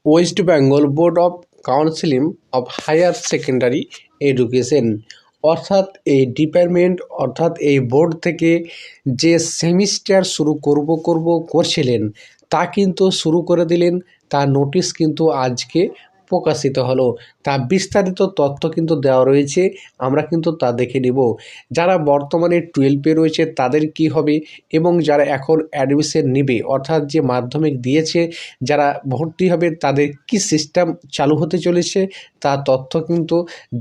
West Bengal board of counselling of higher secondary education অর্থাৎ এই department অর্থাৎ এই বোর্ড থেকে যে সেমিস্টার শুরু করছিলেন তা কিন্তু শুরু করে দিলেন। তার নোটিশ কিন্তু আজকে প্রকাশিত হলো। তা বিস্তারিত তথ্য কিন্তু দেওয়া রয়েছে, আমরা কিন্তু তা দেখে নেব। যারা বর্তমানে 12-এ রয়েছে তাদের কি হবে এবং যারা এখন অ্যাডমিশন নেবে অর্থাৎ যে মাধ্যমিক দিয়েছে যারা ভর্তি হবে তাদের কি সিস্টেম চালু হতে চলেছে তা তথ্য কিন্তু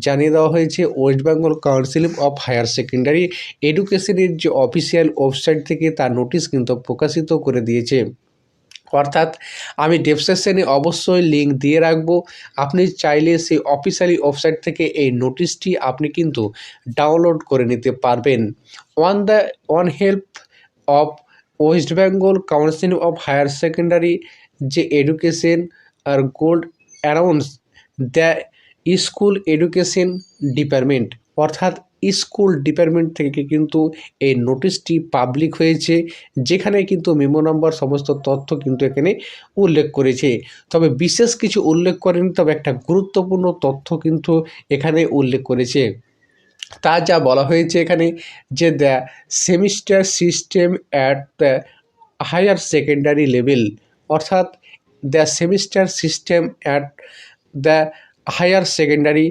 জানিয়ে দেওয়া হয়েছে West Bengal council of higher secondary এডুকেশনের যে অফিসিয়াল ওয়েবসাইট থেকে তার নোটিশ কিন্তু প্রকাশিত করে দিয়েছে। অর্থাৎ আমি ডেসক্রিপশনে অবশ্যই লিঙ্ক দিয়ে রাখবো, আপনি চাইলে সেই অফিসিয়ালি ওয়েবসাইট থেকে এই নোটিশটি আপনি কিন্তু ডাউনলোড করে নিতে পারবেন। On help of West Bengal council of higher secondary যে এডুকেশন আর গোল্ড অ্যারাউন্ডস দ্য স্কুল এডুকেশন ডিপার্টমেন্ট অর্থাৎ স্কুল ডিপার্টমেন্ট থেকে কিন্তু এই নোটিশটি পাবলিক হয়েছে, যেখানে কিন্তু মেমো নাম্বার সমস্ত তথ্য কিন্তু এখানে উল্লেখ করেছে। তবে বিশেষ কিছু উল্লেখ করেনি, তবে একটা গুরুত্বপূর্ণ তথ্য কিন্তু এখানে উল্লেখ করেছে। তা যা বলা হয়েছে এখানে যে the semester system at the higher secondary level অর্থাৎ the semester system at the higher secondary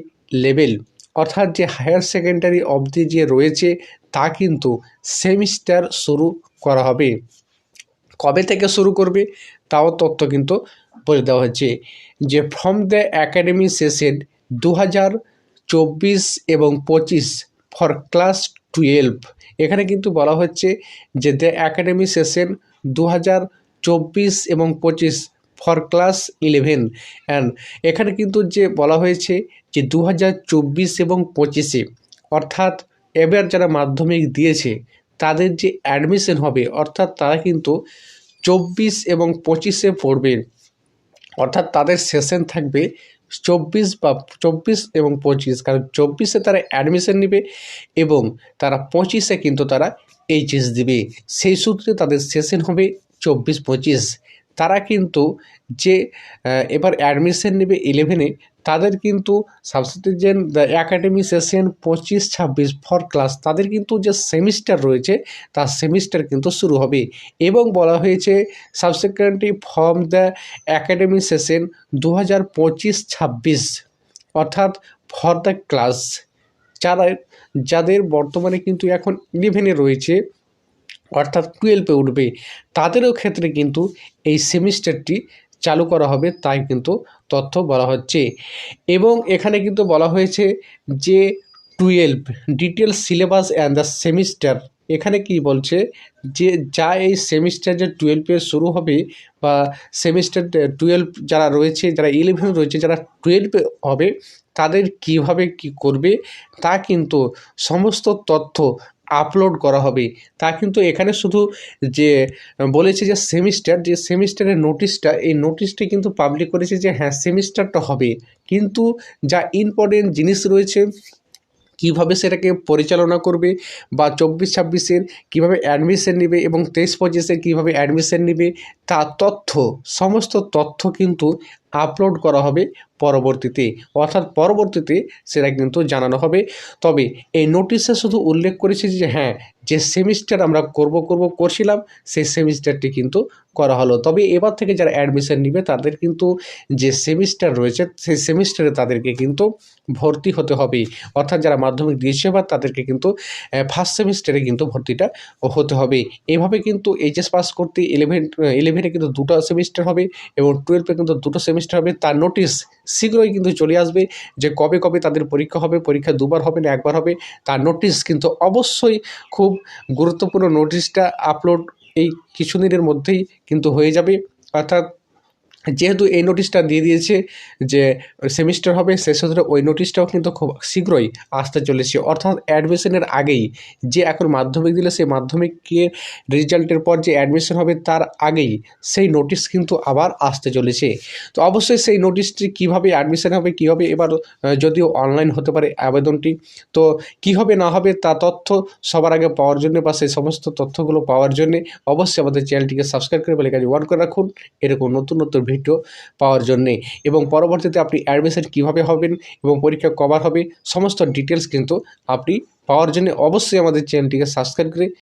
level অর্থাৎ যে হায়ার সেকেন্ডারি অবধি যে রয়েছে তা কিন্তু সেমিস্টার শুরু করা হবে। কবে থেকে শুরু করবে তাও তথ্য কিন্তু বলে দেওয়া হচ্ছে যে ফ্রম দ্য একাডেমি সেশন 2024 এবং 25 ফর ক্লাস 12। এখানে কিন্তু বলা হচ্ছে যে দ্য একাডেমি সেশন 2024 এবং 25 ফর ক্লাস 11 অ্যান্ড এখানে কিন্তু যে বলা হয়েছে যে 2024 এবং 25-এ অর্থাৎ এবার যারা মাধ্যমিক দিয়েছে তাদের যে অ্যাডমিশন হবে অর্থাৎ তারা কিন্তু 24 এবং 25-এ পড়বে, অর্থাৎ তাদের সেশন থাকবে 24 এবং 25, কারণ 24-এ তারা অ্যাডমিশন নেবে এবং তারা 25-এ কিন্তু তারা এইচএস দিবে। সেই সূত্রে তাদের সেশন হবে 24-25। তারা কিন্তু যে এবার অ্যাডমিশন নেবে 11-এ তাদের কিন্তু substitution the academy session 25-26 for class তাদের কিন্তু যে সেমিস্টার রয়েছে তার সেমিস্টার কিন্তু শুরু হবে। এবং বলা হয়েছে subsequently from the academy session 2025-26 অর্থাৎ ফর দ্য ক্লাস যাদের বর্তমানে কিন্তু এখন 11-এ রয়েছে অর্থাৎ 12-এ উঠবে তাদেরও ক্ষেত্রে কিন্তু এই সেমিস্টারটি চালু করা হবে, তাই কিন্তু তথ্য বলা হচ্ছে। এবং এখানে কিন্তু বলা হয়েছে যে 12 detail syllabus and the semester. এখানে কি বলছে যে যা এই সেমিস্টার যে 12-এ শুরু হবে বা সেমিস্টার 12 যারা রয়েছে যারা 11 রয়েছে যারা 12-এ হবে তাদের কিভাবে কি করবে তা কিন্তু সমস্ত তথ্য আপলোড করা হবে। তা কিন্তু এখানে শুধু যে বলেছে যে সেমিস্টারের নোটিশটা এই নোটিশটি কিন্তু পাবলিক করেছে যে হ্যাঁ সেমিস্টারটা হবে, কিন্তু যা ইম্পর্টেন্ট জিনিস রয়েছে কীভাবে সেটাকে পরিচালনা করবে বা 24-26-এর কীভাবে অ্যাডমিশন নেবে এবং 23-25-এর কীভাবে অ্যাডমিশন নেবে তা সমস্ত তথ্য কিন্তু আপলোড করা হবে পরবর্তীতে, অর্থাৎ পরবর্তীতে সেটা কিন্তু জানানো হবে। তবে এই নোটিশে শুধু উল্লেখ করেছে যে হ্যাঁ যে সেমিস্টার আমরা করছিলাম সেই সেমিস্টারটি কিন্তু করা হলো। তবে এবার থেকে যারা অ্যাডমিশন নেবে তাদের কিন্তু যে সেমিস্টার রয়েছে সেই সেমিস্টারে তাদেরকে কিন্তু ভর্তি হতে হবে, অর্থাৎ যারা মাধ্যমিক দিয়েছে বা তাদেরকে কিন্তু ফার্স্ট সেমিস্টারে কিন্তু ভর্তিটা হতে হবে। এভাবে কিন্তু এইচএস পাস করতে 11-এ কিন্তু 2টা সেমিস্টার হবে এবং 12-এ কিন্তু 2টো সেমিস্টার হবে। তার নোটিশ শীঘ্রই কিন্তু চলে আসবে যে কবে তাদের পরীক্ষা হবে, পরীক্ষা 2বার হবে না 1বার হবে, তার নোটিশ কিন্তু অবশ্যই খুব গুরুত্বপূর্ণ নোটিশটা আপলোড এই কিছুদিনের মধ্যেই কিন্তু হয়ে যাবে। অর্থাৎ যেহেতু এই নোটিশটা দিয়ে দিয়েছে যে সেমিস্টার হবে সেই সূত্রে ওই নোটিশটাও কিন্তু খুব শীঘ্রই আসতে চলেছে, অর্থাৎ অ্যাডমিশনের আগেই যে এখন মাধ্যমিক দিলে সেই মাধ্যমিকের রেজাল্টের পর যে অ্যাডমিশন হবে তার আগেই সেই নোটিশ কিন্তু আবার আসতে চলেছে। তো অবশ্যই সেই নোটিশটি কীভাবে অ্যাডমিশন হবে কী হবে এবার যদিও অনলাইন হতে পারে আবেদনটি, তো কী হবে না হবে তা তথ্য সবার আগে পাওয়ার জন্য বা সেই সমস্ত তথ্যগুলো পাওয়ার জন্যে অবশ্যই আমাদের চ্যানেলটিকে সাবস্ক্রাইব করে বেল আইকনটি অন করে রাখুন। এরকম নতুন ভিডিও পাওয়ার জন্যে, এবং পরবর্তীতে আপনি অ্যাডমিশন কীভাবে হবেন এবং পরীক্ষা কবার হবে সমস্ত ডিটেলস কিন্তু আপনি পাওয়ার জন্য অবশ্যই আমাদের চ্যানেলটিকে সাবস্ক্রাইব করে